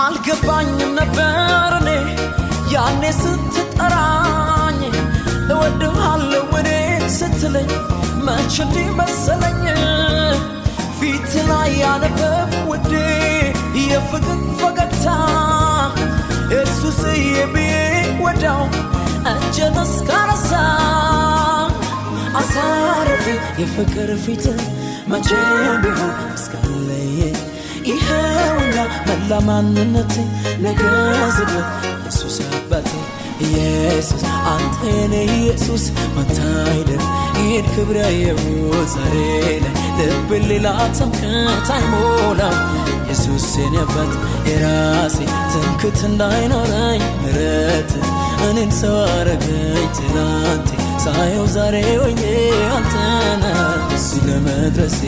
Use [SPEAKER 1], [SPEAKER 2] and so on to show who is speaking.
[SPEAKER 1] አልገባኝም ነበር እኔ ያኔ ስትጠራኝ እወድሃለሁ እኔ ስትለኝ መች እንዲህ መሰለኝ ፊት ላይ ያነበብ ውዴ የፍቅር ፈገግታ ኢየሱስዬ ብዬ ወዲያው እጄን እስካነሳ አሳረፍ የፍቅር ፊት መቼም ቢሆን እስካለየኝ ይኸውና መላ ማንነቴ ነገዝብ ኢየሱስ አባቴ ኢየሱስ አንተ የኔ ኢየሱስ አንተ አይደል ይህን ክብር ያየሁት ዛሬ ላይ ልቤን ሌላ ትምክህት አይሞላም ኢየሱስ የኔ አባት የራሴ ትምክህት እንዳይኖረኝ ምሕረት እኔን ሰው አረገኝ ትናንቴ ሳየው ዛሬ ሆኜ አንተነህ እዚህ ለመድረሴ